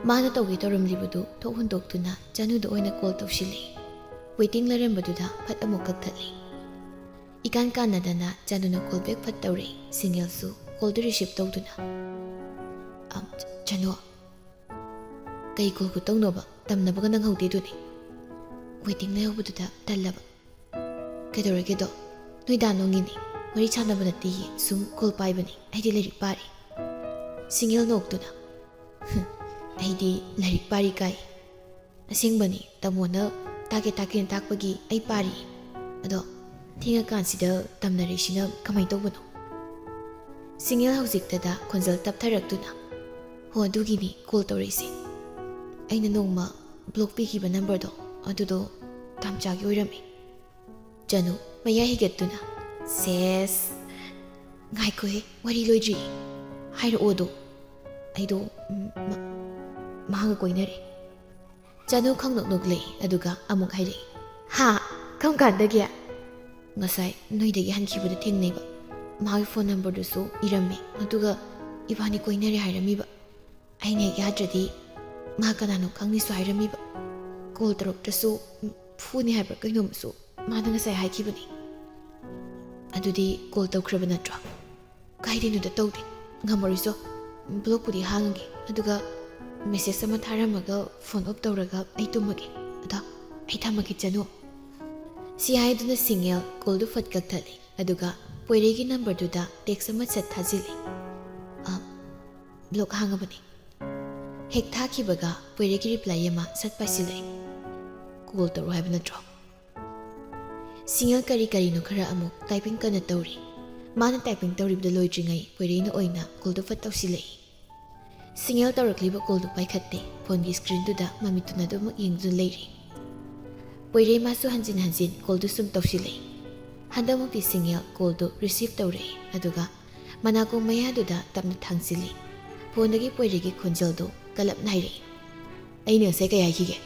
ꯃꯥꯅ ꯇꯧꯒꯦ ꯇꯧꯔꯝꯂꯤꯕꯗꯨ ꯊꯣꯛ ꯍꯨꯟꯗꯣꯛꯇꯨꯅ ꯆꯅꯨꯗ ꯑꯣꯏꯅ ꯀꯣꯜ ꯇꯧꯁꯤꯜꯂꯤ꯫ ꯋꯦꯇꯤꯡ ꯂꯩꯔꯝꯕꯗꯨꯗ ꯐꯠ ꯑꯃꯨꯛ ꯀꯛꯊꯠꯂꯤ꯫ ꯏꯀꯥꯟ ꯀꯥꯟꯅꯗꯅ ꯆꯅꯨꯅ ꯀꯣꯜ ꯕꯦꯛ ꯐꯠ ꯇꯧꯔꯛꯏ꯫ ꯁꯤꯡꯒꯦꯜꯁꯨ ꯀꯣꯜꯗꯨ ꯔꯤꯁꯤꯞ ꯇꯧꯗꯨꯅ ꯆꯅꯨ, ꯀꯩ ꯀꯣꯜ ꯇꯧꯅꯣꯕ ꯇꯝꯅꯕꯒ ꯅꯪꯍꯧꯗꯦꯗꯨꯅꯤ꯫ ꯋꯦꯇꯤꯡ ꯂꯩꯍꯧꯕꯗꯨꯗ ꯇꯜꯂꯕ꯫ ꯀꯩꯗꯧꯔꯒꯦꯗꯣ? ꯅꯣꯏ ꯗꯥ ꯅꯣꯡꯉꯤꯅꯤ, ꯋꯥꯔꯤ ꯁꯥꯟꯅꯕ ꯅꯠꯇꯦꯌꯦ, ꯁꯨꯝ ꯀꯣꯜ ꯄꯥꯏꯕꯅꯤ, ꯑꯩꯗꯤ ꯂꯥꯏꯔꯤꯛ ꯄꯥꯔꯤ꯫ ꯁꯤꯡꯒꯦꯜ ꯅꯣꯛꯇꯨꯅ ꯑꯩꯗꯤ ꯂꯥꯏꯔꯤꯛ ꯄꯥꯔꯤ ꯀꯥꯏ꯫ ꯑꯁꯦꯡꯕꯅꯤ, ꯇꯥꯃꯣꯅ ꯇꯥꯛꯀꯦꯅ ꯇꯥꯛꯄꯒꯤ ꯑꯩ ꯄꯥꯔꯤ꯫ ꯑꯗꯣ ꯊꯦꯡꯉꯀꯥꯟꯁꯤꯗ ꯇꯝꯅꯔꯤꯁꯤꯅ ꯀꯃꯥꯏꯅ ꯇꯧꯕꯅꯣ? ꯁꯤꯡꯒꯦꯜ ꯍꯧꯖꯤꯛꯇꯗ ꯈꯣꯟꯖꯦꯜ ꯇꯞꯊꯔꯛꯇꯨꯅ ꯍꯣ ꯑꯗꯨꯒꯤꯅꯤ ꯀꯣꯜ ꯇꯧꯔꯛꯏꯁꯦ꯫ ꯑꯩꯅ ꯅꯣꯡꯃ ꯕ꯭ꯂꯣꯛ ꯄꯤꯈꯤꯕ ꯅꯝꯕꯔꯗꯣ ꯑꯗꯨꯗꯣ ꯇꯥꯝꯆꯥꯒꯤ ꯑꯣꯏꯔꯝꯃꯤ꯫ ꯆꯅꯨ ꯃꯌꯥꯏ ꯍꯤꯒꯠꯇꯨꯅ ꯁꯦꯁ, ꯉꯥꯏꯈꯣꯍꯦ ꯋꯥꯔꯤ ꯂꯣꯏꯗ꯭ꯔꯤ, ꯍꯥꯏꯔꯛꯑꯣꯗꯣ꯫ ꯑꯩꯗꯣ ꯃꯍꯥꯛꯒ ꯀꯣꯏꯅꯔꯦ꯫ ꯆꯅꯨ ꯈꯪꯅꯣꯛ ꯅꯣꯛꯂꯛꯏ, ꯑꯗꯨꯒ ꯑꯃꯨꯛ ꯍꯥꯏꯔꯛꯏ, ꯍꯥ ꯀꯔꯝ ꯀꯥꯟꯗꯒꯤ? ꯉꯁꯥꯏ ꯅꯣꯏꯗꯒꯤ ꯍꯟꯈꯤꯕꯗ ꯊꯦꯡꯅꯩꯕ, ꯃꯥꯒꯤ ꯐꯣꯟ ꯅꯝꯕꯔꯗꯨꯁꯨ ꯏꯔꯝꯃꯤ, ꯑꯗꯨꯒ ꯏꯕꯥꯅꯤ ꯀꯣꯏꯅꯔꯦ ꯍꯥꯏꯔꯝꯃꯤꯕ꯫ ꯑꯩꯅ ꯍꯦꯛ ꯌꯥꯗ꯭ꯔꯗꯤ ꯃꯥ ꯀꯅꯥꯅꯣ ꯈꯪꯅꯤꯁꯨ ꯍꯥꯏꯔꯝꯃꯤꯕ꯫ ꯀꯣꯜ ꯇꯧꯔꯛꯇ꯭ꯔꯁꯨ ꯐꯨꯅꯤ ꯍꯥꯏꯕ꯭ꯔꯥ ꯀꯩꯅꯣꯝꯁꯨ ꯃꯥꯅ ꯉꯁꯥꯏ ꯍꯥꯏꯈꯤꯕꯅꯤ꯫ ꯑꯗꯨꯗꯤ ꯀꯣꯜ ꯇꯧꯈ꯭ꯔꯕ ꯅꯠꯇ꯭ꯔꯣ? ꯀꯥꯏꯗꯩꯅꯣꯗ ꯇꯧꯗꯦ, ꯉꯝꯃꯔꯣꯏꯁꯣ, ꯕ꯭ꯂꯣꯛꯄꯨꯗꯤ ꯍꯥꯡꯉꯒꯦ, ꯑꯗꯨꯒ ꯃꯦꯁꯦꯖ ꯑꯃ ꯊꯥꯔꯝꯃꯒ ꯐꯣꯟ ꯑꯣꯐ ꯇꯧꯔꯒ ꯑꯩ ꯇꯨꯝꯃꯒꯦ꯫ ꯑꯗꯣ ꯑꯩ ꯊꯝꯃꯒꯦ ꯆꯅꯨ꯫ ꯁꯤ ꯍꯥꯏꯗꯨꯅ ꯁꯤꯡꯒꯦꯜ ꯀꯣꯜꯗꯨ ꯐꯠ ꯀꯛꯊꯠꯂꯤ, ꯑꯗꯨꯒ ꯄꯣꯏꯔꯩꯒꯤ ꯅꯝꯕꯔꯗꯨꯗ ꯇꯦꯛꯁ ꯑꯃ ꯁꯠ ꯊꯥꯖꯤꯜꯂꯤ, ꯕ꯭ꯂꯣꯛ ꯍꯥꯡꯉꯕꯅꯤ꯫ ꯍꯦꯛ ꯊꯥꯈꯤꯕꯒ ꯄꯣꯏꯔꯩꯒꯤ ꯔꯤꯄ꯭ꯂꯥꯏ ꯑꯃ ꯁꯠ ꯄꯥꯏꯁꯤꯜꯂꯛꯏ, ꯀꯣꯜ ꯇꯧꯔꯣ ꯍꯥꯏꯕ ꯅꯠꯇ꯭ꯔꯣ? ꯁꯤꯡꯒꯦꯜ ꯀꯔꯤꯅꯣ ꯈꯔ ꯑꯃꯨꯛ ꯇꯥꯏꯄꯤꯡ ꯀꯟꯅ ꯇꯧꯔꯤ꯫ ꯃꯥꯅ ꯇꯥꯏꯄꯤꯡ ꯇꯧꯔꯤꯕꯗ ꯂꯣꯏꯗ꯭ꯔꯤꯉꯩ ꯄꯣꯏꯔꯩꯅ ꯑꯣꯏꯅ ꯀꯣꯜꯗꯨ ꯐꯠ ꯇꯧꯁꯤꯜꯂꯛꯏ꯫ ꯁꯤꯡꯒꯦꯜ ꯇꯧꯔꯛꯂꯤꯕ ꯀꯣꯜꯗꯨ ꯄꯥꯏꯈꯠꯇꯦ, ꯐꯣꯟꯒꯤ ꯁꯀ꯭ꯔꯤꯟꯗꯨꯗ ꯃꯃꯤꯠꯇꯨꯅ ꯑꯗꯨꯃꯛ ꯌꯦꯡꯗꯨꯅ ꯂꯩꯔꯤ꯫ ꯄꯣꯏꯔꯩ ꯃꯥꯁꯨ ꯍꯟꯖꯤꯟ ꯍꯟꯖꯤꯟ ꯀꯣꯜꯗꯨ ꯁꯨꯝ ꯇꯧꯁꯤꯜꯂꯛꯏ꯫ ꯍꯟꯗꯛꯃꯨꯛꯇꯤ ꯁꯤꯡꯒꯦꯜ ꯀꯣꯜꯗꯨ ꯔꯤꯁꯤꯞ ꯇꯧꯔꯛꯏ, ꯑꯗꯨꯒ ꯃꯅꯥꯀꯣꯡ ꯃꯌꯥꯗꯨꯗ ꯇꯞꯅ ꯊꯥꯡꯖꯤꯜꯂꯤ꯫ ꯐꯣꯟꯗꯒꯤ ꯄꯣꯏꯔꯩꯒꯤ ꯈꯣꯟꯖꯦꯜꯗꯨ ꯀꯂꯞꯅ ꯍꯥꯏꯔꯛꯏ, ꯑꯩꯅ ꯉꯁꯥꯏ ꯀꯩ ꯍꯥꯏꯈꯤꯒꯦ?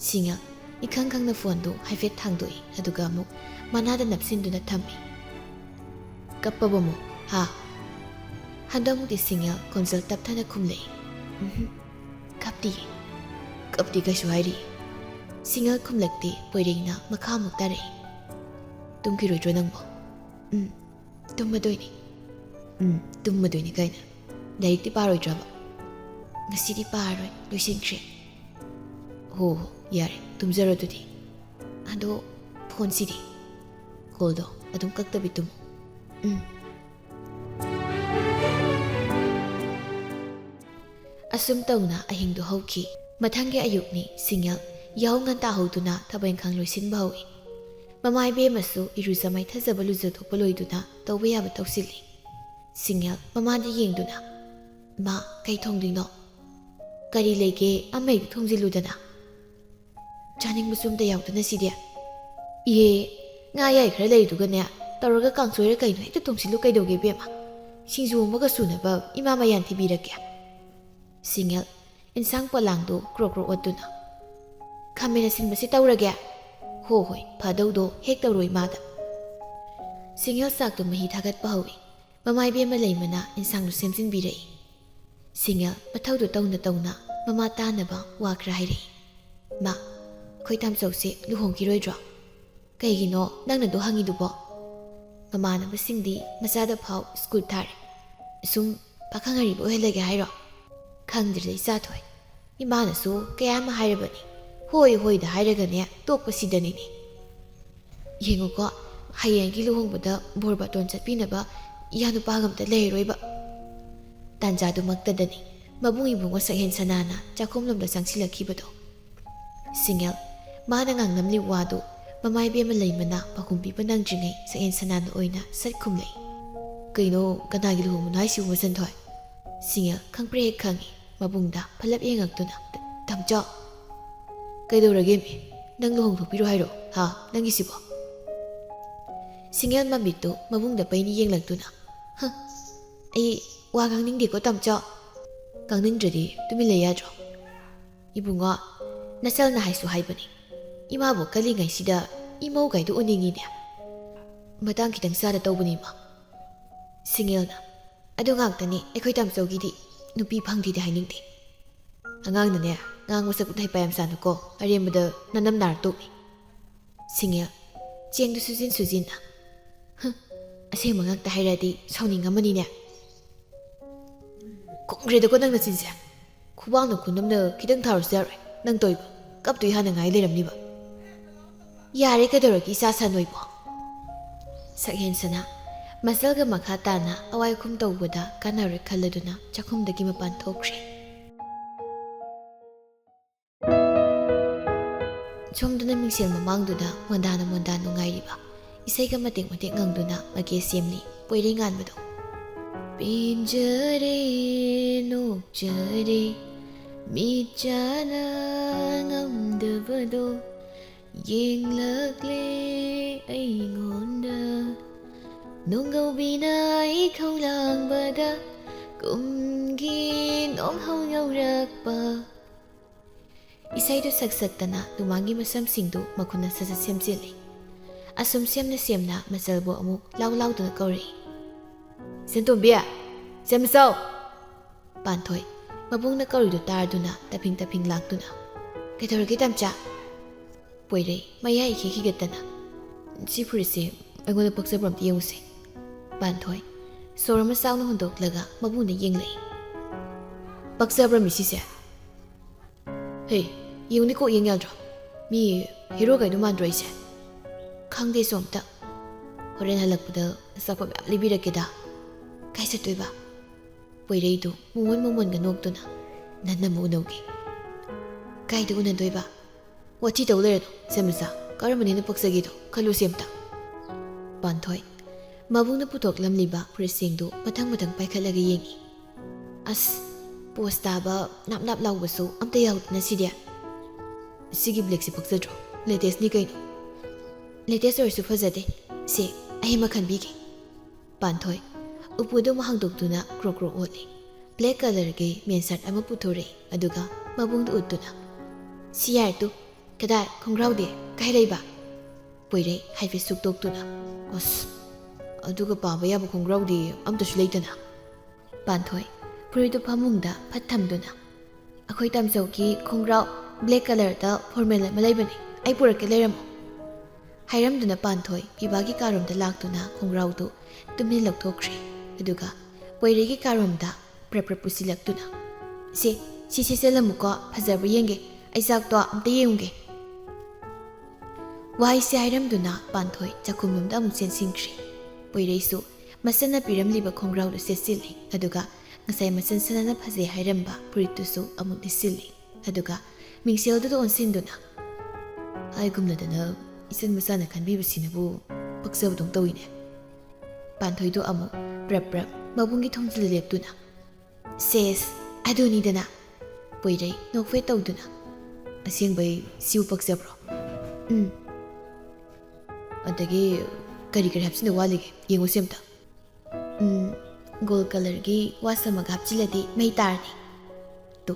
ꯁꯤꯡꯒꯦꯜ ꯏꯈꯪ ꯈꯪꯅ ꯐꯣꯟꯗꯨ ꯍꯥꯏꯐꯦꯠ ꯊꯥꯡꯗꯣꯛꯏ, ꯑꯗꯨꯒ ꯑꯃꯨꯛ ꯃꯅꯥꯗ ꯅꯞꯁꯤꯟꯗꯨꯅ ꯊꯝꯃꯤ꯫ ꯀꯞꯄꯕꯃꯣ ꯍꯥ? ꯍꯟꯗꯛꯃꯨꯛꯇꯤ ꯁꯤꯡꯒꯦꯜ ꯈꯣꯟꯖꯦꯜ ꯇꯞꯊꯅ ꯈꯨꯝꯂꯛꯏ, ꯀꯞꯇꯤꯌꯦ, ꯀꯞꯇꯤ ꯀꯩꯁꯨ ꯍꯥꯏꯔꯤ꯫ ꯁꯤꯡꯒꯦꯜ ꯈꯨꯝꯂꯛꯇꯦ, ꯄꯣꯏꯔꯩꯅ ꯃꯈꯥ ꯑꯃꯨꯛ ꯇꯥꯔꯛꯏ, ꯇꯨꯝꯈꯤꯔꯣꯏꯗ꯭ꯔꯣ ꯅꯪꯕꯣ? ꯇꯨꯝꯃꯗꯣꯏꯅꯤ꯫ ꯇꯨꯝꯃꯗꯣꯏꯅꯤ ꯀꯥꯏꯅ, ꯂꯥꯏꯔꯤꯛꯇꯤ ꯄꯥꯔꯣꯏꯗ꯭ꯔꯕ? ꯉꯁꯤꯗꯤ ꯄꯥꯔꯔꯣꯏ, ꯂꯣꯏꯁꯤꯟꯈ꯭ꯔꯦ꯫ ꯍꯣ ꯌꯥꯔꯦ, ꯇꯨꯝꯖꯔꯣ ꯑꯗꯨꯗꯤ꯫ ꯑꯗꯣ ꯐꯣꯟꯁꯤꯗꯤ? ꯀꯣꯜꯗꯣ ꯑꯗꯨꯝ ꯀꯛꯇꯕꯤ ꯇꯨꯝꯃꯨ꯫ ꯑꯁꯨꯝ ꯇꯧꯅ ꯑꯍꯤꯡꯗꯨ ꯍꯧꯈꯤ꯫ ꯃꯊꯪꯒꯤ ꯑꯌꯨꯛꯅꯤ, ꯁꯤꯡꯒꯦꯜ ꯌꯥꯍꯧ ꯉꯟꯇꯥ ꯍꯧꯗꯨꯅ ꯊꯕꯛ ꯏꯪꯈꯥꯡ ꯂꯣꯏꯁꯤꯟꯕ ꯍꯧꯏ꯫ ꯃꯃꯥ ꯏꯕꯦꯝꯃꯁꯨ ꯏꯔꯨꯖ ꯃꯥꯏꯊꯖꯕ ꯂꯨꯖꯊꯣꯛꯄ ꯂꯣꯏꯗꯨꯅ ꯇꯧꯕ ꯌꯥꯕ ꯇꯧꯁꯤꯜꯂꯤ꯫ ꯁꯤꯡꯒꯦꯜ ꯃꯃꯥꯗ ꯌꯦꯡꯗꯨꯅ, ꯃꯥ ꯀꯩ ꯊꯣꯡꯗꯣꯏꯅꯣ? ꯀꯔꯤ ꯂꯩꯒꯦ ꯑꯃ ꯍꯦꯛꯇ ꯊꯣꯡꯖꯤꯜꯂꯨꯗꯅ꯫ ꯆꯥꯅꯤꯡꯕꯁꯨ ꯑꯝꯇ ꯌꯥꯎꯗꯅ ꯁꯤꯗꯤ꯫ ꯏꯍꯦ, ꯉꯥ ꯑꯌꯥꯏ ꯈꯔ ꯂꯩꯔꯤꯗꯨꯒꯅꯦ ꯇꯧꯔꯒ ꯀꯥꯡꯁꯣꯏꯔ ꯀꯩꯅꯣ ꯍꯦꯛꯇ ꯊꯣꯡꯁꯤꯜꯂꯨ ꯀꯩꯗꯧꯒꯦ ꯏꯕꯦꯝꯃ? ꯁꯤꯡꯖꯨ ꯑꯃꯒ ꯁꯨꯅꯕ ꯏꯃꯥ ꯃꯌꯥꯟ ꯊꯤꯕꯤꯔꯛꯀꯦ꯫ ꯁꯤꯡꯒꯦꯜ ꯏꯟꯁꯥꯡ ꯄꯣꯠꯂꯥꯡꯗꯨ ꯀ꯭ꯔꯣꯛ ꯑꯣꯠꯇꯨꯅ, ꯈꯥꯃꯦꯟ ꯑꯁꯤꯟꯕꯁꯤ ꯇꯧꯔꯒꯦ? ꯍꯣꯏ ꯐꯗꯧꯗꯣ ꯍꯦꯛ ꯇꯧꯔꯣ ꯏꯃꯥꯗ꯫ ꯁꯤꯡꯒꯦꯜ ꯆꯥꯛꯇꯨ ꯃꯍꯤ ꯊꯥꯒꯠꯄ ꯍꯧꯏ꯫ ꯃꯃꯥ ꯏꯕꯦꯝꯃ ꯂꯩꯃꯅ ꯏꯟꯁꯥꯡꯗꯨ ꯁꯦꯝꯖꯤꯟꯕꯤꯔꯛꯏ꯫ ꯁꯤꯡꯒꯦꯜ ꯃꯊꯧꯗꯨ ꯇꯧꯅ ꯇꯧꯅ ꯃꯃꯥ ꯇꯥꯅꯕ ꯋꯥ ꯈꯔ ꯍꯥꯏꯔꯛꯏ, ꯃꯥ ꯑꯩꯈꯣꯏ ꯇꯥꯝꯆꯧꯁꯦ ꯂꯨꯍꯣꯡꯈꯤꯔꯣꯏꯗ꯭ꯔꯣ? ꯀꯩꯒꯤꯅꯣ ꯅꯪꯅꯗꯣ ꯍꯪꯉꯤꯗꯨꯕꯣ? ꯃꯃꯥꯟꯅꯕꯁꯤꯡꯗꯤ ꯃꯆꯥꯗ ꯐꯥꯎ ꯁ꯭ꯀꯨꯜ ꯊꯥꯔꯦ, ꯁꯨꯝ ꯄꯥꯈꯪ ꯑꯔꯤꯕ ꯑꯣꯏꯍꯜꯂꯒꯦ ꯍꯥꯏꯔꯣ? ꯈꯪꯗ꯭ꯔꯦꯗ ꯏꯆꯥꯊꯣꯏ, ꯏꯃꯥꯅꯁꯨ ꯀꯌꯥ ꯑꯃ ꯍꯥꯏꯔꯕꯅꯤ, ꯍꯣꯏꯗ ꯍꯥꯏꯔꯒꯅꯦ ꯇꯣꯛꯄꯁꯤꯗꯅꯤꯅꯦ꯫ ꯌꯦꯡꯉꯨꯀꯣ, ꯍꯌꯦꯡꯒꯤ ꯂꯨꯍꯣꯡꯕꯗ ꯕꯣꯔ ꯕꯥꯇꯣꯟ ꯆꯠꯄꯤꯅꯕ ꯏꯌꯥ ꯅꯨꯄꯥꯒ ꯑꯝꯇ ꯂꯩꯔꯔꯣꯏꯕ꯫ ꯇꯥꯟꯖꯥꯗꯨꯃꯛꯇꯗꯅꯤ ꯃꯕꯨꯡ ꯏꯕꯨꯡꯉꯣ ꯁꯛꯍꯦꯟ ꯁꯅꯥꯅ ꯆꯥꯛꯈꯨꯝꯂꯣꯝꯗ ꯆꯪꯁꯤꯜꯂꯛꯈꯤꯕꯗꯣ꯫ ꯁꯤꯡꯒꯦꯜ ꯃꯥꯅ ꯉꯥꯡꯅꯝꯂꯤ ꯋꯥꯗꯨ ꯃꯃꯥ ꯏꯕꯦꯝꯃ ꯂꯩꯃꯅ ꯄꯥꯎꯈꯨꯝ ꯄꯤꯕ ꯅꯪꯗ꯭ꯔꯤꯉꯩ ꯁꯛꯍꯦꯟ ꯁꯅꯥꯅ ꯑꯣꯏꯅ ꯁꯠ ꯈꯨꯝꯂꯛꯏ, ꯀꯩꯅꯣ ꯀꯅꯥꯒꯤ ꯂꯨꯍꯣꯡꯕꯅꯣ ꯍꯥꯏꯁꯤꯕꯨ ꯃꯆꯟꯊꯣꯏ? ꯁꯤꯡꯒꯦꯜ ꯈꯪꯄ꯭ꯔꯦꯛ ꯍꯦꯛ ꯈꯪꯉꯤ, ꯃꯕꯨꯡꯗ ꯐꯠꯂꯞ ꯌꯦꯡꯉꯛꯇꯨꯅ, ꯇꯥꯝꯆꯧ ꯀꯩꯗꯧꯔꯒꯦ ꯃꯤ? ꯅꯪ ꯂꯨꯍꯣꯡꯊꯣꯛꯄꯤꯔꯣ ꯍꯥꯏꯔꯣ ꯍꯥ ꯅꯪꯒꯤꯁꯤꯕꯣ? ꯁꯤꯡꯒꯦꯜ ꯃꯃꯤꯠꯇꯨ ꯃꯕꯨꯡꯗ ꯄꯩꯅ ꯌꯦꯡꯂꯛꯇꯨꯅ, ꯑꯩ ꯋꯥ ꯉꯥꯡꯅꯤꯡꯗꯦꯀꯣ ꯇꯥꯝꯆꯧ꯫ ꯉꯥꯡꯅꯤꯡꯗ꯭ꯔꯗꯤ ꯇꯨꯃꯤꯟ ꯂꯩ ꯌꯥꯗ꯭ꯔꯣ? ꯏꯕꯨꯡꯉꯣ, ꯅꯆꯜꯅ ꯍꯥꯏꯁꯨ ꯍꯥꯏꯕꯅꯤ, ꯏꯃꯥꯕꯨ ꯀꯜꯂꯤꯉꯩꯁꯤꯗ ꯏꯃꯧ ꯀꯥꯏꯗꯨ ꯎꯅꯤꯡꯉꯤꯅꯦ꯫ ꯃꯇꯥꯡ ꯈꯤꯇꯪ ꯆꯥꯗ ꯇꯧꯕꯅꯤ ꯏꯃꯥ꯫ ꯁꯤꯡꯒꯦꯜꯅ, ꯑꯗꯨ ꯉꯥꯛꯇꯅꯤ ꯑꯩꯈꯣꯏ ꯇꯥꯝꯆꯧꯒꯤꯗꯤ ꯅꯨꯄꯤ ꯐꯪꯗꯦꯗꯤ ꯍꯥꯏꯅꯤꯡꯗꯦ꯫ ꯑꯉꯥꯡꯅꯅꯦ ꯉꯥꯡꯕ ꯁꯛꯄꯗ ꯍꯩꯄꯥ ꯌꯥꯝ ꯁꯥꯅꯨꯀꯣ ꯑꯔꯦꯝꯕꯗ ꯅꯅꯝ ꯅꯥꯔ ꯇꯣꯛꯅꯤ ꯁꯤꯡꯉꯦꯜ ꯆꯦꯡꯗꯨ ꯁꯨꯖꯤꯟꯅ ꯑꯁꯦꯡꯕ ꯉꯥꯛꯇ ꯍꯥꯏꯔꯛꯑꯗꯤ ꯁꯥꯎꯅꯤꯡꯉꯝꯃꯅꯤꯅꯦ ꯈꯨꯝꯈ꯭ꯔꯦꯗꯀꯣ ꯅꯪ ꯅꯆꯤꯟꯁꯦ ꯈꯨꯕꯥꯛꯅ ꯈꯨꯅꯝꯅ ꯈꯤꯇꯪ ꯊꯥꯔꯁꯨ ꯌꯥꯔꯣꯏ ꯅꯪ ꯇꯧꯏꯕ ꯀꯞꯇꯣꯏ ꯍꯥꯟꯅ ꯉꯥꯏ ꯂꯩꯔꯝꯅꯤꯕ ꯌꯥꯔꯦ ꯀꯩꯗꯧꯔꯒꯦ ꯏꯆꯥ ꯁꯥꯅꯣꯏꯕꯣ ꯁꯛꯍꯦꯟꯁꯅ ꯃꯁꯜꯒ ꯃꯈꯥ ꯇꯥꯅ ꯑꯋꯥꯏꯈꯨꯝ ꯇꯧꯕꯗ ꯀꯥꯟꯅꯔꯣꯏ ꯈꯜꯂꯗꯨꯅ ꯆꯥꯛꯈꯨꯝꯗꯒꯤ ꯃꯄꯥꯟ ꯊꯣꯛꯈ꯭ꯔꯦ ꯁꯣꯝꯗꯅ ꯃꯤꯡꯁꯦꯜ ꯃꯃꯥꯡꯗꯨꯗ ꯃꯣꯟꯗꯥꯅ ꯉꯥꯏꯔꯤꯕ ꯏꯁꯩꯒ ꯃꯇꯦꯛ ꯉꯪꯗꯨꯅ ꯃꯒꯦ ꯁꯦꯝꯂꯤ ꯄꯣꯏꯔꯩ ꯉꯥꯟꯕꯗꯣ ꯄꯦꯟꯖꯔꯦ ꯅꯣꯛꯆꯔꯦ ꯃꯤꯠꯆꯥꯅ ꯉꯝꯗꯕꯗꯣ ꯌꯦꯡꯂꯛꯂꯦ ꯑꯩꯉꯣꯟꯗ ꯅꯣꯡꯒꯧꯕꯤꯅ ꯏꯈꯧꯂꯥꯡꯕꯗ ꯀꯨꯝꯒꯤ ꯅꯣꯡꯍꯧ ꯉꯧꯔꯛꯄ ꯏꯁꯩꯗꯨ ꯁꯛꯇꯅ ꯇꯨꯃꯥꯡꯒꯤ ꯃꯁꯝꯁꯤꯡꯗꯨ ꯃꯈꯨꯠꯅ ꯁꯠ ꯁꯦꯝꯖꯤꯜꯂꯤ ꯑꯁꯨꯝ ꯁꯦꯝꯅ ꯃꯆꯜꯕꯨ ꯑꯃꯨꯛ ꯂꯥꯎꯗꯨꯅ ꯀꯧꯔꯛꯏ ꯁꯦꯟꯇꯣꯝꯕꯤ ꯁꯦꯝꯆꯧ ꯄꯥꯟꯊꯣꯏ ꯃꯕꯨꯡꯅ ꯀꯧꯔꯤꯗꯨ ꯇꯥꯔꯗꯨꯅ ꯇꯐꯤꯡ ꯂꯥꯛꯇꯨꯅ ꯀꯩꯗꯧꯔꯒꯦ ꯇꯝꯆꯥ ꯄꯣꯏꯔꯩ ꯃꯌꯥ ꯏꯈꯤ ꯈꯤꯒꯠꯇꯅ ꯁꯤ ꯐꯨꯔꯤꯠꯁꯦ ꯑꯩꯉꯣꯟꯗ ꯄꯛꯆꯕ꯭ꯔ ꯑꯝꯇ ꯌꯦꯡꯉꯨꯁꯦ ꯄꯥꯟꯊꯣꯏ ꯁꯣꯔ ꯑꯃ ꯆꯥꯎꯅ ꯍꯣꯟꯗꯣꯛꯂꯒ ꯃꯕꯨꯡꯗ ꯌꯦꯡꯂꯛꯏ ꯄꯛꯆꯕ꯭ꯔ ꯃꯤ ꯁꯤꯁꯦ ꯍꯦ ꯌꯦꯡꯉꯨꯅꯤ ꯀꯣꯛ ꯌꯦꯡ ꯌꯥꯗ꯭ꯔꯣ ꯃꯤ ꯍꯦꯔꯣꯒꯩꯗꯣ ꯃꯥꯟꯗ꯭ꯔꯣ ꯑꯩꯁꯦ ꯈꯪꯗꯦ ꯁꯣꯝꯇ ꯍꯣꯔꯦꯟ ꯍꯜꯂꯛꯄꯗ ꯑꯆꯥꯄꯣꯠ ꯃꯌꯥꯝ ꯂꯩꯕꯤꯔꯛꯀꯦꯗ ꯀꯥꯏ ꯆꯠꯇꯣꯏꯕ ꯄꯣꯏꯔꯩꯗꯨ ꯃꯣꯃꯣꯟꯒ ꯅꯣꯛꯇꯨꯅ ꯅꯟꯅ ꯑꯃꯨꯛ ꯎꯅꯧꯒꯦ ꯀꯥꯏꯗ ꯎꯅꯗꯣꯏꯕ ꯋꯥꯊꯤ ꯇꯧ ꯂꯩꯔꯅꯨ ꯁꯦꯝꯃꯆꯥ ꯀꯔꯝꯕꯅꯤꯅ ꯄꯛꯆꯒꯦꯗꯣ ꯈꯜꯂꯨꯁꯤ ꯑꯝꯇ ꯄꯥꯟꯊꯣꯏ ꯃꯕꯨꯡꯅ ꯄꯨꯊꯣꯛꯂꯝꯂꯤꯕ ꯐꯨꯔꯤꯠꯁꯤꯡꯗꯨ ꯃꯊꯪ ꯄꯥꯏꯈꯠꯂꯒ ꯌꯦꯡꯉꯤ ꯑꯁ ꯄꯣꯁ ꯇꯥꯕ ꯅꯥꯞ ꯂꯥꯎꯕꯁꯨ ꯑꯝꯇ ꯌꯥꯎꯗꯅ ꯁꯤꯗꯤ ꯁꯤꯒꯤ ꯕ꯭ꯂꯦꯛꯁꯦ ꯄꯛꯆꯗ꯭ꯔꯣ ꯂꯦꯇꯦꯁꯅꯤ ꯀꯩꯅꯣ ꯂꯦꯇꯦꯁ ꯑꯣꯏꯔꯁꯨ ꯐꯖꯗꯦ ꯁꯤ ꯑꯩ ꯑꯃ ꯈꯟꯕꯤꯒꯦ ꯄꯥꯟꯊꯣꯏ ꯎꯄꯨꯗꯨ ꯑꯃ ꯍꯥꯡꯗꯣꯛꯇꯨꯅ ꯀ꯭ꯔꯣꯛ ꯑꯣꯠꯂꯤ ꯕ꯭ꯂꯦꯛ ꯀꯂꯔꯒꯤ ꯃꯦꯟ ꯁꯥꯔꯠ ꯑꯃ ꯄꯨꯊꯣꯔꯛꯏ ꯑꯗꯨꯒ ꯃꯕꯨꯡꯗ ꯎꯠꯇꯨꯅ ꯁꯤ ꯌꯥꯔꯦ ꯇꯨ ꯀꯗꯥꯏ ꯈꯣꯡꯒ꯭ꯔꯥꯎꯗꯤ ꯀꯥꯏ ꯂꯩꯕ ꯄꯣꯏꯔꯩ ꯍꯥꯏꯐꯦꯠ ꯁꯨꯛꯇꯣꯛꯇꯨꯅ ꯑꯁ ꯑꯗꯨꯒ ꯄꯥꯕ ꯌꯥꯕ ꯈꯣꯡꯒ꯭ꯔꯥꯎꯗꯤ ꯑꯝꯇꯁꯨ ꯂꯩꯇꯅ ꯄꯥꯟꯊꯣꯏ ꯐꯨꯔꯤꯠꯇꯨ ꯐꯃꯨꯡꯗ ꯐꯠ ꯊꯝꯗꯨꯅ ꯑꯩꯈꯣꯏ ꯇꯝꯆꯧꯒꯤ ꯈꯣꯡꯒ꯭ꯔꯥꯎ ꯕ꯭ꯂꯦꯛ ꯀꯂꯔꯗ ꯐꯣꯔꯃꯦꯜ ꯑꯃ ꯂꯩꯕꯅꯤ ꯑꯩ ꯄꯨꯔꯛꯀꯦ ꯂꯩꯔꯝꯃꯣ ꯍꯥꯏꯔꯝꯗꯨꯅ ꯄꯥꯟꯊꯣꯏ ꯄꯤꯕꯥꯒꯤ ꯀꯥꯔꯣꯝꯗ ꯂꯥꯛꯇꯨꯅ ꯈꯣꯡꯒ꯭ꯔꯥꯎꯗꯨ ꯇꯨꯃꯤꯟ ꯂꯧꯊꯣꯛꯈ꯭ꯔꯦ ꯑꯗꯨꯒ ꯄꯣꯏꯔꯩꯒꯤ ꯀꯥꯔꯣꯝꯗ ꯄ꯭ꯔꯞ ꯄꯨꯁꯤꯜꯂꯛꯇꯨꯅ ꯁꯤ ꯁꯦꯠꯆꯜꯂꯝꯃꯨꯀꯣ ꯐꯖꯕ꯭ꯔꯥ ꯌꯦꯡꯒꯦ ꯑꯩ ꯆꯥꯛꯇꯣ ꯑꯝꯇ ꯌꯦꯡꯉꯨꯒꯦ ꯋꯥꯍꯩꯁꯦ ꯍꯥꯏꯔꯝꯗꯨꯅ ꯄꯥꯟꯊꯣꯏ ꯆꯥꯛꯈꯨꯝꯂꯣꯝꯗ ꯑꯃꯨꯛ ꯆꯦꯟꯁꯤꯟꯈ꯭ꯔꯦ ꯄꯣꯏꯔꯩꯁꯨ ꯃꯆꯟꯅ ꯄꯤꯔꯝꯂꯤꯕ ꯈꯣꯡꯒ꯭ꯔꯥꯎꯗꯨ ꯁꯦꯠꯆꯤꯜꯂꯤ ꯑꯗꯨꯒ ꯉꯁꯥꯏ ꯃꯆꯟ ꯁꯅꯅ ꯐꯖꯩ ꯍꯥꯏꯔꯝꯕ ꯐꯨꯔꯤꯠꯇꯨꯁꯨ ꯑꯃꯨꯛ ꯂꯤꯠꯁꯤꯜꯂꯤ ꯑꯗꯨꯒ ꯃꯤꯡꯁꯦꯜꯗꯨꯗ ꯑꯣꯟꯁꯤꯟꯗꯨꯅ ꯍꯥꯏꯒꯨꯝꯂꯗꯅ ꯏꯆꯟ ꯃꯆꯥꯅ ꯈꯟꯕꯤꯕꯁꯤꯅꯕꯨ ꯄꯛꯆꯕꯗꯧ ꯇꯧꯏꯅꯦ ꯄꯥꯟꯊꯣꯏꯗꯣ ꯑꯃꯨꯛ ꯄ꯭ꯔꯞ ꯃꯕꯨꯡꯒꯤ ꯊꯣꯡꯖꯤꯜ ꯂꯦꯞꯇꯨꯅ ꯁꯦꯁ ꯑꯗꯨꯅꯤꯗꯅ ꯄꯣꯏꯔꯩ ꯅꯣꯛꯐꯦꯠ ꯇꯧꯗꯨꯅ ꯑꯁꯦꯡꯕꯩ ꯁꯤꯕꯨ ꯄꯛꯆꯕ꯭ꯔꯣ ꯑꯗꯒꯤ ꯀꯔꯤ ꯍꯥꯞꯆꯤꯟꯅ ꯋꯥꯠꯂꯤꯒꯦ ꯌꯦꯡꯉꯨꯁꯤ ꯑꯝꯇ ꯒꯣꯜ ꯀꯂꯔꯒꯤ ꯋꯥꯁ ꯑꯃꯒ ꯍꯥꯞꯆꯤꯜꯂꯗꯤ ꯃꯩ ꯇꯥꯔꯅꯤ ꯇꯣ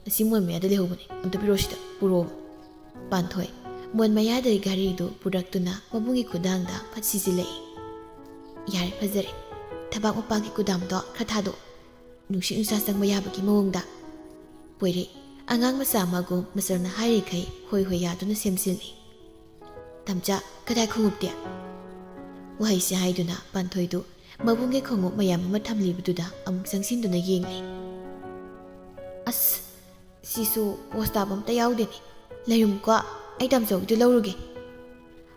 ꯑꯁꯤ ꯃꯣꯟ ꯃꯌꯥꯗ ꯂꯩꯍꯧꯕꯅꯦ ꯑꯝꯇ ꯄꯤꯔꯛꯑꯣ ꯁꯤꯗ ꯄꯨꯔꯛꯑꯣ ꯄꯥꯟꯊꯣꯏ ꯃꯣꯟ ꯃꯌꯥꯗꯒꯤ ꯘꯔꯤꯗꯨ ꯄꯨꯔꯛꯇꯨꯅ ꯃꯕꯨꯡꯒꯤ ꯈꯨꯗꯥꯡꯗ ꯐꯠ ꯁꯤꯖꯤꯜꯂꯛꯏ ꯌꯥꯔꯦ ꯐꯖꯔꯦ ꯊꯕꯥꯛ ꯃꯄꯥꯒꯤ ꯀꯨꯗꯥꯝꯗꯣ ꯈꯔ ꯊꯥꯗꯣꯛꯑꯣ ꯅꯨꯡꯁꯤꯠ ꯅꯨꯡꯁꯥ ꯆꯪꯕ ꯌꯥꯕꯒꯤ ꯃꯑꯣꯡꯗ ꯄꯣꯏꯔꯩ ꯑꯉꯥꯡ ꯃꯆꯥ ꯑꯃꯒꯨꯝ ꯃꯆꯜꯅ ꯍꯥꯏꯔꯤꯈꯩ ꯍꯣꯏ ꯌꯥꯗꯨꯅ ꯁꯦꯝꯖꯤꯜꯂꯤ ꯇꯝꯆꯥ ꯀꯗꯥꯏ ꯈꯣꯡꯎꯞꯇꯤ ꯋꯥꯍꯩꯁꯦ ꯍꯥꯏꯗꯨꯅ ꯄꯥꯟꯊꯣꯏꯗꯨ ꯃꯕꯨꯡꯒꯤ ꯈꯣꯡꯎꯞ ꯃꯌꯥꯝ ꯑꯃ ꯊꯝꯂꯤꯕꯗꯨꯗ ꯑꯃꯨꯛ ꯆꯪꯁꯤꯟꯗꯨꯅ ꯌꯦꯡꯂꯤ ꯑꯁ ꯁꯤꯁꯨ ꯄꯣꯁ ꯇꯥꯕ ꯑꯝꯇ ꯌꯥꯎꯗꯦꯅꯦ ꯂꯩꯔꯝꯃꯨꯀꯣ ꯑꯩ ꯇꯝꯆꯧꯒꯤꯗꯨ ꯂꯧꯔꯨꯒꯦ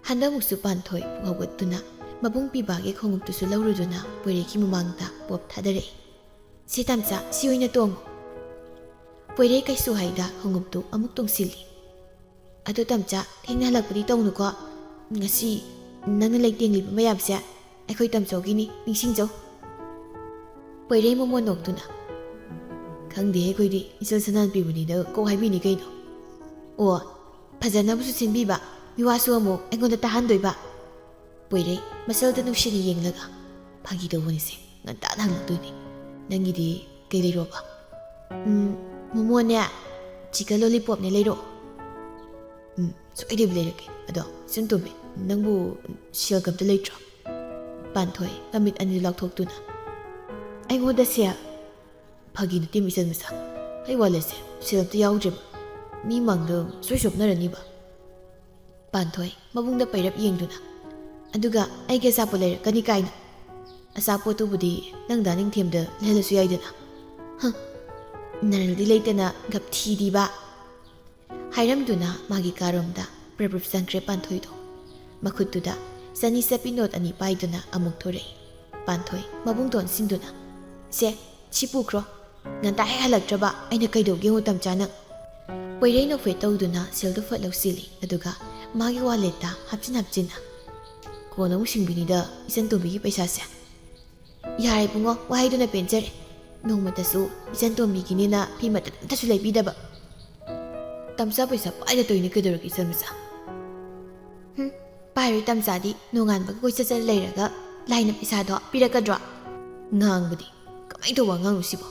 ꯍꯟꯗꯛꯃꯨꯛꯁꯨ ꯄꯥꯟꯊꯣꯏ ꯍꯧꯒꯠꯇꯨꯅ ꯃꯕꯨꯡ ꯄꯤꯕꯥꯒꯤ ꯈꯣꯡꯎꯞꯇꯨꯁꯨ ꯂꯧꯔꯨꯗꯨꯅ ꯄꯣꯏꯔꯩꯒꯤ ꯃꯃꯥꯡꯗ ꯄꯣꯞ ꯊꯥꯗꯔꯛꯏ ꯁꯤ ꯇꯝꯆꯥ ꯁꯤ ꯑꯣꯏꯅ ꯇꯣꯡꯉꯨ ꯄꯣꯏꯔꯩ ꯀꯩꯁꯨ ꯍꯥꯏꯗ ꯈꯣꯡꯎꯞꯇꯨ ꯑꯃꯨꯛ ꯇꯣꯡꯁꯤꯜꯂꯤ ꯑꯗꯨ ꯇꯝꯆꯥ ꯊꯦꯡꯅ ꯍꯜꯂꯛꯄꯗꯤ ꯇꯧꯅꯨꯀꯣ ꯉꯁꯤ ꯅꯪꯅ ꯂꯩꯇꯦꯡꯂꯤꯕ ꯃꯌꯥꯝꯁꯦ ꯑꯩꯈꯣꯏ ꯇꯝꯆꯧꯒꯤꯅꯤ ꯅꯤꯡꯁꯤꯡꯖꯧ ꯄꯣꯏꯔꯩ ꯃꯃꯣꯟ ꯅꯣꯛꯇꯨꯅ ꯈꯪꯗꯦ ꯑꯩꯈꯣꯏꯗꯤ ꯏꯆꯜ ꯁꯅꯥꯟꯄꯤꯕꯅꯤꯅ ꯀꯣꯛ ꯍꯥꯏꯕꯤꯅꯤ ꯀꯩꯅꯣ ꯑꯣ ꯐꯖꯅꯕꯨꯁꯨ ꯁꯤꯟꯕꯤꯕ ꯃꯤꯋꯥꯁꯨ ꯑꯃꯨꯛ ꯑꯩꯉꯣꯟꯗ ꯇꯥꯍꯟꯗꯣꯏꯕ ꯄꯣꯏꯔꯩ ꯃꯆꯜꯗ ꯅꯨꯡꯁꯤꯅ ꯌꯦꯡꯂꯒ ꯐꯥꯒꯤ ꯇꯧꯕꯅꯤꯁꯦ ꯉꯟꯇꯥꯅ ꯍꯪꯂꯛꯇꯣꯏꯅꯤ ꯅꯪꯒꯤꯗꯤ ꯀꯩ ꯂꯩꯔꯣꯕ ꯃꯣꯃꯣꯅꯦ ꯆꯤꯀꯟ ꯂꯣꯂꯤꯄꯣꯞꯅꯦ ꯂꯩꯔꯛꯑꯣ ꯁꯣꯏꯗꯕꯤ ꯂꯩꯔꯛꯀꯦ ꯑꯗꯣ ꯁꯦꯟꯇꯣꯝꯕꯤ ꯅꯪꯕꯨ ꯁꯦꯜꯒ ꯑꯝꯇ ꯂꯩꯇ꯭ꯔꯣ ꯄꯥꯟꯊꯣꯏ ꯃꯃꯤꯠ ꯑꯅꯤ ꯂꯥꯎꯊꯣꯛꯇꯨꯅ ꯑꯩꯉꯣꯟꯗ ꯁꯦꯜ ꯐꯥꯒꯤ ꯅꯠꯇꯦ ꯏꯆꯟ ꯃꯆꯥ ꯑꯩ ꯋꯥꯂꯦꯠꯁꯦ ꯁꯦꯜꯇ ꯌꯥꯎꯗ꯭ꯔꯤꯕ ꯃꯤ ꯃꯥꯡꯗ ꯁꯣꯏ ꯁꯣꯞꯅꯔꯅꯤꯕ ꯄꯥꯟꯊꯣꯏ ꯃꯕꯨꯡꯗ ꯄꯩꯔꯞ ꯌꯦꯡꯗꯨꯅ ꯑꯗꯨꯒ ꯑꯩꯒꯤ ꯑꯆꯥꯄꯣꯠ ꯂꯩꯔꯛꯀꯅꯤ ꯀꯥꯏꯅ ꯑꯆꯥꯄꯣꯠꯇꯨꯕꯨꯗꯤ ꯅꯪ ꯗꯥꯅꯤꯡꯊꯦꯝꯗ ꯂꯩꯍꯜꯂꯁꯨ ꯌꯥꯏꯗꯅ ꯅꯔꯜꯗꯤ ꯂꯩꯇꯅ ꯒꯞꯊꯤꯗꯤꯕ ꯍꯥꯏꯔꯝꯗꯨꯅ ꯃꯥꯒꯤ ꯀꯥꯔꯣꯝꯗ ꯄ꯭ꯔꯞ ꯆꯪꯈ꯭ꯔꯦ ꯄꯥꯟꯊꯣꯏꯗꯣ ꯃꯈꯨꯠꯇꯨꯗ ꯆꯅꯤ ꯆꯠꯄꯤ ꯅꯣꯠ ꯑꯅꯤ ꯄꯥꯏꯗꯨꯅ ꯑꯃꯨꯛ ꯊꯣꯔꯛꯏ ꯄꯥꯟꯊꯣꯏ ꯃꯕꯨꯡ ꯇꯣꯟꯁꯤꯟꯗꯨꯅ ꯁꯦ ꯁꯤ ꯄꯨꯈ꯭ꯔꯣ ꯉꯟꯇꯥ ꯍꯦꯛ ꯍꯜꯂꯛꯇ꯭ꯔꯕ ꯑꯩꯅ ꯀꯩꯗꯧꯒꯦ ꯃꯇꯝ ꯆꯥꯅ ꯄꯣꯏꯔꯩ ꯅꯣꯛꯐꯦꯠ ꯇꯧꯗꯨꯅ ꯁꯦꯜꯗꯣ ꯐꯠ ꯂꯧꯁꯤꯜꯂꯤ ꯑꯗꯨꯒ ꯃꯥꯒꯤ ꯋꯥꯂꯦꯠꯇ ꯍꯥꯞꯆꯤꯟꯅ ꯀꯣꯟꯅ ꯑꯃꯨꯛ ꯁꯤꯡꯕꯤꯅꯤꯗ ꯏꯆꯟ ꯇꯣꯝꯕꯤꯒꯤ ꯄꯩꯁꯥꯁꯦ ꯌꯥꯔꯦ ꯏꯕꯨꯡꯉꯣ ꯋꯥꯍꯩꯗꯨꯅ ꯄꯦꯟꯖꯔꯦ ꯅꯣꯡꯃꯇꯁꯨ ꯏꯆꯟ ꯇꯣꯝꯕꯤꯒꯤꯅꯤꯅ ꯐꯤ ꯃꯇꯠ ꯑꯝꯇꯁꯨ ꯂꯩꯕꯤꯗꯕ ꯇꯝꯆꯥ ꯄꯩꯁꯥ ꯄꯥꯏꯗ ꯇꯧꯏꯅꯦ ꯀꯩꯗꯧꯔꯒꯦ ꯏꯆꯟ ꯃꯆꯥ ꯄꯥꯏꯔꯣꯏ ꯇꯝꯆꯥꯗꯤ ꯅꯣꯡꯉꯥꯟꯕꯒ ꯀꯣꯏ ꯆꯠ ꯂꯩꯔꯒ ꯂꯥꯏꯅ ꯄꯩꯁꯥꯗꯣ ꯄꯤꯔꯛꯀꯗ꯭ꯔꯣ ꯉꯥꯡꯕꯗꯤ ꯀꯃꯥꯏꯅ ꯇꯧꯕ ꯑꯉꯥꯡꯅꯣ ꯁꯤꯕꯣ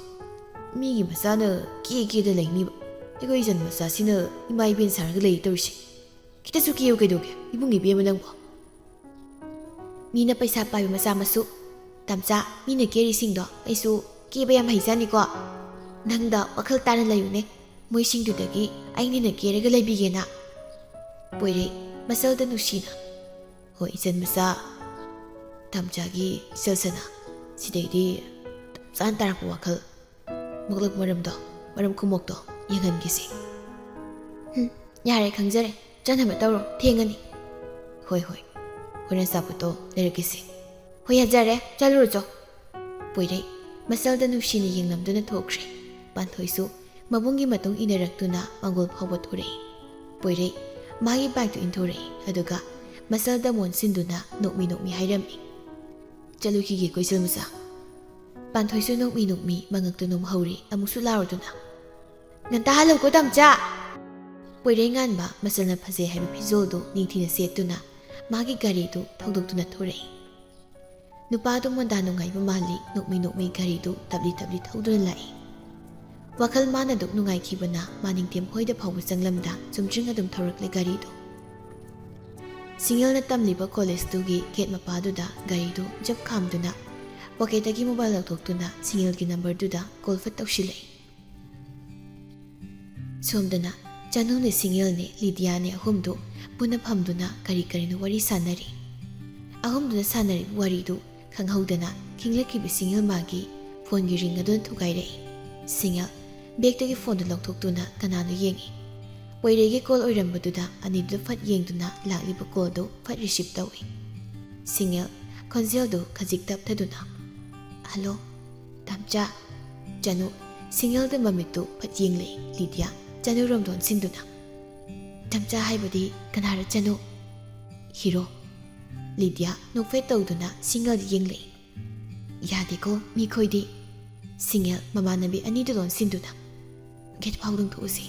ꯃꯤꯒꯤ ꯃꯆꯥꯅ ꯀꯦꯗ ꯂꯩꯅꯤꯕ ꯑꯩꯈꯣꯏ ꯏꯆꯟ ꯃꯆꯥꯁꯤꯅ ꯏꯃꯥ ꯏꯕꯦꯟ ꯁꯥꯔꯒ ꯂꯩ ꯇꯧꯔꯤꯁꯦ ꯈꯤꯇꯁꯨ ꯀꯦꯌꯨ ꯀꯩꯗꯧꯒꯦ ꯏꯕꯨꯡ ꯏꯕꯦꯝꯃ ꯅꯪꯕꯣ ꯃꯤꯅ ꯄꯩꯁꯥ ꯄꯥꯏꯕ ꯃꯆꯥ ꯃꯁꯨ ꯇꯝꯆꯥ ꯃꯤꯅ ꯀꯦꯔꯤꯁꯤꯡꯗꯣ ꯑꯩꯁꯨ ꯀꯦꯕ ꯌꯥꯝ ꯍꯩꯖꯥꯅꯤꯀꯣ ꯅꯪꯗ ꯋꯥꯈꯜ ꯇꯥꯅ ꯂꯩꯌꯨꯅꯦ ꯃꯣꯏꯁꯤꯡꯗꯨꯗꯒꯤ ꯑꯩꯅ ꯀꯦꯔꯒ ꯂꯩꯕꯤꯒꯦꯅ ꯄꯣꯏꯔꯩ ꯃꯁꯜꯗ ꯅꯨꯡꯁꯤꯅ ꯍꯣꯏ ꯏꯆꯟ ꯃꯆꯥ ꯇꯝꯆꯥꯒꯤ ꯏꯆꯜꯁꯅ ꯁꯤꯗꯩꯗꯤ ꯆꯥꯅ ꯇꯥꯔꯛꯄ ꯋꯥꯈꯜ ꯃꯛꯂꯛ ꯃꯔꯝ ꯈꯨꯝꯃꯣꯛꯇꯣ ꯌꯦꯡꯍꯟꯒꯦꯁꯤ ꯌꯥꯔꯦ ꯈꯪꯖꯔꯦ ꯆꯠꯅꯕ ꯇꯧꯔꯣ ꯊꯦꯡꯉꯅꯤ ꯍꯣꯏ ꯍꯣꯔꯦꯟ ꯑꯆꯥꯄꯣꯠꯇꯣ ꯂꯩꯔꯛꯀꯦꯁꯤ ꯍꯣꯏ ꯌꯥꯖꯔꯦ ꯆꯠꯂꯨꯔꯣ ꯄꯣꯏꯔꯩ ꯃꯁꯜꯗ ꯅꯨꯡꯁꯤꯅ ꯌꯦꯡꯂꯝꯗꯨꯅ ꯊꯣꯛꯈ꯭ꯔꯦ ꯄꯥꯟꯊꯣꯏꯁꯨ ꯃꯕꯨꯡꯒꯤ ꯃꯇꯨꯡ ꯏꯟꯅꯔꯛꯇꯨꯅ ꯃꯥꯡꯒꯣꯜ ꯐꯥꯎꯕ ꯊꯣꯔꯛꯏ ꯄꯣꯏꯔꯩ ꯃꯥꯒꯤ ꯕꯥꯏꯛꯇꯨ ꯏꯟꯊꯣꯔꯛꯏ ꯑꯗꯨꯒ ꯃꯁꯜꯗ ꯃꯣꯟꯁꯤꯟꯗꯨꯅ ꯅꯣꯛꯃꯤ ꯍꯥꯏꯔꯝꯃꯤ ꯆꯠꯂꯨꯈꯤꯒꯦ ꯀꯣꯏꯆꯜ ꯃꯆꯥ ꯄꯥꯟꯊꯣꯏꯁꯨ ꯅꯣꯛꯃꯤ ꯃꯉꯛꯇꯨ ꯅꯣꯝꯍꯧꯔꯤ ꯑꯃꯨꯛꯁꯨ ꯂꯥꯎꯔꯗꯨꯅ ꯉꯟꯇꯥ ꯍꯜꯂꯛꯀꯣ ꯇꯝꯆꯥ ꯄꯣꯏꯔꯩ ꯉꯥꯟꯕ ꯃꯆꯜꯅ ꯐꯖꯩ ꯍꯥꯏꯕ ꯐꯤꯖꯣꯜꯗꯨ ꯅꯤꯡꯊꯤꯅ ꯁꯦꯠꯇꯨꯅ ꯃꯥꯒꯤ ꯒꯥꯔꯤꯗꯨ ꯊꯧꯗꯣꯛꯇꯨꯅ ꯊꯣꯔꯛꯏ ꯅꯨꯄꯥꯗꯨ ꯃꯣꯟꯗꯥ ꯅꯨꯡꯉꯥꯏꯕ ꯃꯥꯜꯂꯤ ꯅꯣꯛꯃꯤ ꯒꯥꯔꯤꯗꯨ ꯇꯞꯂꯤ ꯊꯧꯗꯨꯅ ꯂꯥꯛꯏ ꯋꯥꯈꯜ ꯃꯥꯅꯗꯨꯛ ꯅꯨꯡꯉꯥꯏꯈꯤꯕꯅ ꯃꯥꯅꯤꯡꯊꯦꯝ ꯍꯣꯏꯗ ꯐꯥꯎꯕ ꯆꯪꯂꯝꯗ ꯆꯨꯝꯗ꯭ꯔꯤꯡ ꯑꯗꯨꯝ ꯊꯧꯔꯛꯂꯦ ꯒꯥꯔꯤꯗꯨ ꯁꯤꯡꯒꯜꯅ ꯇꯝꯂꯤꯕ ꯀꯣꯂꯦꯖꯇꯨꯒꯤ ꯒꯦꯠ ꯃꯄꯥꯗꯨꯗ ꯒꯥꯔꯤꯗꯨ ꯖꯞ ꯈꯥꯝꯗꯨꯅ ꯄꯣꯀꯦꯠꯇꯒꯤ ꯃꯣꯕꯥꯏꯜ ꯂꯧꯊꯣꯛꯇꯨꯅ ꯁꯤꯡꯒꯜꯒꯤ ꯅꯝꯕꯔꯗꯨꯗ ꯀꯣꯜ ꯐꯠ ꯇꯧꯁꯤꯜꯂꯛꯏ ꯁꯣꯝꯗꯅ ꯆꯅꯨꯅꯦ ꯁꯤꯡꯒꯜꯅꯦ ꯂꯤꯗꯤꯌꯥꯅꯦ ꯑꯍꯨꯝꯗꯨ ꯄꯨꯟꯅ ꯐꯝꯗꯨꯅ ꯀꯔꯤꯅꯣ ꯋꯥꯔꯤ ꯁꯥꯟꯅꯔꯤ ꯑꯍꯨꯝꯗꯨꯅ ꯁꯥꯟꯅꯔꯤꯕ ꯋꯥꯔꯤꯗꯨ ꯈꯪꯍꯧꯗꯅ ꯈꯤꯡꯂꯛꯈꯤꯕ ꯁꯤꯡꯒꯜ ꯃꯥꯒꯤ ꯐꯣꯟꯒꯤ ꯔꯤꯡ ꯑꯗꯨꯅ ꯊꯨꯒꯥꯏꯔꯛꯏ ꯁꯤꯡꯒꯜ ꯕꯦꯛꯇꯒꯤ ꯐꯣꯟꯗꯨ ꯂꯧꯊꯣꯛꯇꯨꯅ ꯀꯅꯥꯅꯣ ꯌꯦꯡꯏ ꯄꯣꯏꯔꯩꯒꯤ ꯀꯣꯜ ꯑꯣꯏꯔꯝꯕꯗꯨꯗ ꯑꯅꯤꯗꯨꯗ ꯐꯠ ꯌꯦꯡꯗꯨꯅ ꯂꯥꯛꯂꯤꯕ ꯀꯣꯜꯗꯨ ꯐꯠ ꯔꯤꯁꯤꯞ ꯇꯧꯏ ꯁꯤꯡꯒꯜ ꯈꯣꯟꯖꯦꯜꯗꯨ ꯈꯖꯤꯛ ꯇꯞꯊꯗꯨꯅ ꯍꯜꯂꯣ ꯇꯝꯆꯥ ꯆꯅꯨ ꯁꯤꯡꯒꯜꯗ ꯃꯃꯤꯠꯇꯨ ꯐꯠ ꯌꯦꯡꯂꯛꯏ ꯂꯤꯗꯤꯌꯥ ꯆꯅꯨꯔꯣꯝꯗ ꯑꯣꯟꯁꯤꯟꯗꯨꯅ ꯇꯝꯆꯥ ꯍꯥꯏꯕꯗꯤ ꯀꯅꯥꯔ ꯆꯅꯨ ꯍꯤꯔꯣ ꯂꯤꯗꯤꯌꯥ ꯅꯣꯛꯐꯦꯠ ꯇꯧꯗꯨꯅ ꯁꯤꯡꯒꯜꯗ ꯌꯦꯡꯂꯛꯏ ꯌꯥꯗꯦꯀꯣ ꯃꯤꯈꯣꯏꯗꯤ ꯁꯤꯡꯒꯜ ꯃꯃꯥꯟꯅꯕꯤ ꯑꯅꯤꯗꯨ ꯂꯣꯟꯁꯤꯟꯗꯨꯅ ꯒꯦꯠ ꯐꯥꯎꯗꯪ ꯊꯣꯛꯎꯁꯤ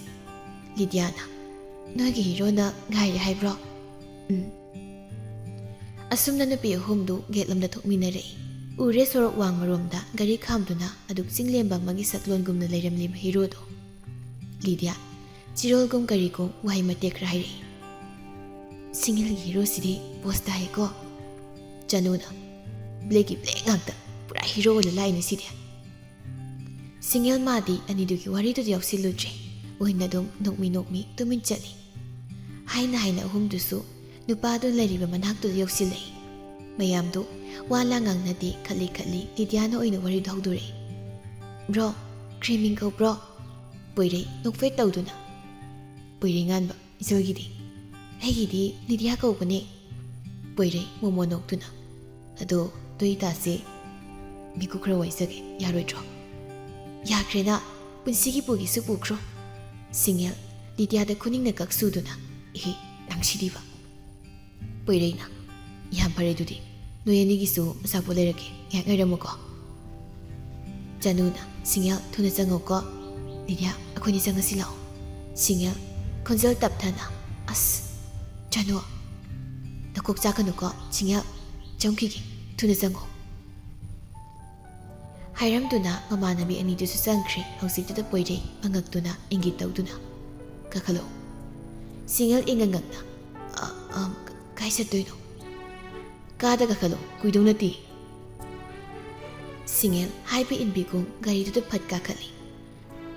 ꯂꯤꯗꯤꯌꯥꯅ ꯅꯣꯏꯒꯤ ꯍꯤꯔꯣꯅ ꯉꯥꯏꯔꯦ ꯍꯥꯏꯕ꯭ꯔꯣ ꯑꯁꯨꯝꯅ ꯅꯨꯄꯤ ꯑꯍꯨꯝꯗꯨ ꯒꯦꯠ ꯂꯣꯝꯗ ꯊꯣꯛꯃꯤꯟꯅꯔꯛꯏ ꯎꯔꯦ ꯁꯣꯔꯣꯛ ꯋꯥꯡꯃꯔꯣꯝꯗ ꯒꯥꯔꯤ ꯈꯥꯝꯗꯨꯅ ꯑꯗꯨꯛ ꯆꯤꯡꯂꯦꯝꯕ ꯑꯃꯒꯤ ꯁꯛꯂꯣꯟꯒꯨꯝꯅ ꯂꯩꯔꯝꯂꯤꯕ ꯍꯤꯔꯣꯗꯣ ꯂꯤꯗꯤꯌꯥ ꯆꯤꯔꯣꯜꯒꯨꯝ ꯀꯔꯤꯒꯨꯝ ꯋꯥꯍꯩ ꯃꯇꯦꯛ ꯈꯔ ꯍꯥꯏꯔꯛꯏ ꯁꯤꯡꯒꯜꯒꯤ ꯍꯤꯔꯣꯁꯤꯗꯤ ꯄꯣꯁ ꯇꯥꯏꯀꯣ ꯆꯅꯨꯅ ꯕ꯭ꯂꯦꯛꯀꯤ ꯕ꯭ꯂꯦꯛ ꯉꯥꯛꯇ ꯄꯨꯔꯥ ꯍꯤꯔꯣ ꯑꯣꯏꯅ ꯂꯥꯛꯏꯅꯦ ꯁꯤꯗꯤ ꯁꯤꯡꯒꯜ ꯃꯥꯗꯤ ꯑꯅꯤꯗꯨꯒꯤ ꯋꯥꯔꯤꯗꯨꯗ ꯌꯥꯎꯁꯤꯜꯂꯨꯗ꯭ꯔꯦ ꯑꯣꯏꯅ ꯑꯗꯨꯝ ꯅꯣꯛꯃꯤ ꯇꯨꯃꯤꯟ ꯆꯠꯂꯤ ꯍꯥꯏꯅ ꯑꯍꯨꯝꯗꯨꯁꯨ ꯅꯨꯄꯥꯗꯨ ꯂꯩꯔꯤꯕ ꯃꯅꯥꯛꯇꯨꯗ ꯌꯧꯁꯤꯜꯂꯛꯏ ꯃꯌꯥꯝꯗꯨ ꯋꯥ ꯂꯥ ꯉꯥꯡꯅꯗꯦ ꯈꯠꯂꯤ ꯂꯤꯗꯤꯌꯥꯅ ꯑꯣꯏꯅ ꯋꯥꯔꯤꯗꯨ ꯍꯧꯗꯣꯔꯛꯏ ꯕ꯭ꯔꯣ ꯀ꯭ꯔꯤꯃꯤꯡ ꯀꯧꯕ꯭ꯔꯣ ꯄꯣꯏꯔꯩ ꯅꯣꯛꯐꯦꯠ ꯇꯧꯗꯨꯅ ꯄꯣꯏꯔꯩ ꯉꯥꯟꯕ ꯏꯆꯜꯒꯤꯗꯤ ꯑꯩꯒꯤꯗꯤ ꯂꯤꯗꯤꯌꯥ ꯀꯧꯕꯅꯦ ꯄꯣꯏꯔꯩ ꯃꯣꯃꯣ ꯅꯣꯛꯇꯨꯅ ꯑꯗꯣ ꯇꯣꯏꯇꯥꯁꯦ ꯃꯤꯀꯨꯞ ꯈꯔ ꯋꯥꯏꯖꯒꯦ ꯌꯥꯔꯣꯏꯗ꯭ꯔꯣ ꯌꯥꯈ꯭ꯔꯦꯅ ꯄꯨꯟꯁꯤꯒꯤ ꯄꯨꯒꯤꯁꯨ ꯄꯨꯈ꯭ꯔꯣ ꯁꯤꯡꯒꯜ ꯂꯤꯗꯤꯌꯥꯗ ꯈꯨꯅꯤꯡꯅ ꯀꯛ ꯁꯨꯗꯨꯅ ꯏꯍꯦ ꯅꯪꯁꯤꯗꯤꯕ ꯄꯣꯏꯔꯩꯅ ꯌꯥꯝ ꯐꯔꯦ ꯑꯗꯨꯗꯤ ꯅꯣꯏ ꯑꯅꯤꯒꯤꯁꯨ ꯑꯆꯥꯄꯣꯠ ꯂꯩꯔꯛꯀꯦ ꯉꯥꯏꯍꯥꯛ ꯉꯥꯏꯔꯝꯃꯨꯀꯣ ꯆꯅꯨꯅ ꯁꯤꯡꯒꯜ ꯊꯨꯅ ꯆꯪꯉꯨꯀꯣ ꯂꯤꯗꯤꯌꯥ ꯑꯩꯈꯣꯏꯅꯤ ꯆꯪꯉꯁꯤ ꯂꯥꯛꯑꯣ ꯁꯤꯡꯒꯜ ꯈꯣꯟꯖꯦꯜ ꯇꯞꯊꯅ ꯑꯁ ꯆꯅꯨ ꯅꯀꯣꯛ ꯆꯥꯛꯀꯅꯨꯀꯣ ꯁꯤꯡꯒꯜ ꯆꯪꯈꯤꯒꯦ ꯊꯨꯅ ꯆꯪꯉꯣ ꯍꯥꯏꯔꯝꯗꯨꯅ ꯃꯃꯥꯟꯅꯕꯤ ꯑꯅꯤꯗꯨꯁꯨ ꯆꯪꯈ꯭ꯔꯦ ꯍꯧꯖꯤꯛꯇꯨꯗ ꯄꯣꯏꯔꯩ ꯑꯉꯛꯇꯨꯅ ꯏꯪꯒꯤꯠ ꯇꯧꯗꯨꯅ ꯀꯥꯈꯠꯂꯛꯎ ꯁꯤꯡꯒꯜ ꯏꯪꯉꯪꯉꯛꯅ ꯀꯥꯏ ꯆꯠꯇꯣꯏꯅꯣ ꯀꯥꯗ ꯀꯥꯈꯠꯂꯛꯎ ꯀꯨꯏꯗꯧ ꯅꯠꯇꯦ ꯁꯤꯡꯒꯜ ꯍꯥꯏꯕ ꯏꯟꯕꯤꯒꯨꯝ ꯒꯥꯔꯤꯗꯨꯗ ꯐꯠ ꯀꯥꯈꯠꯂꯤ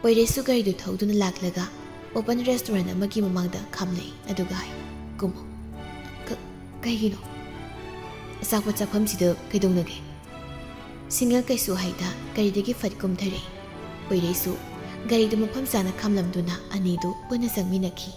ꯄꯣꯏꯔꯦꯁꯁꯨ ꯒꯥꯔꯤꯗꯨ ꯊꯧꯗꯨꯅ ꯂꯥꯛꯂꯒ ꯑꯣꯄꯟ ꯔꯦꯁꯇꯨꯔꯦꯟ ꯑꯃꯒꯤ ꯃꯃꯥꯡꯗ ꯈꯥꯝꯂꯛꯏ ꯑꯗꯨꯒ ꯍꯥꯏ ꯀꯨꯝꯃꯣ ꯀꯩꯒꯤꯅꯣ ꯑꯆꯥꯄꯣꯠ ꯆꯥꯐꯝꯁꯤꯗ ꯀꯩꯗꯧꯅꯒꯦ ꯁꯤꯡꯒꯜ ꯀꯩꯁꯨ ꯍꯩꯗ ꯒꯥꯔꯤꯗꯒꯤ ꯐꯠ ꯀꯨꯝꯊꯔꯛꯏ ꯄꯣꯏꯔꯩꯁꯨ ꯒꯥꯔꯤꯗꯨ ꯃꯐꯝ ꯆꯥꯅ ꯈꯥꯝꯂꯝꯗꯨꯅ ꯑꯅꯤꯗꯨ ꯄꯨꯟꯅ ꯆꯪꯃꯤꯟꯅꯈꯤ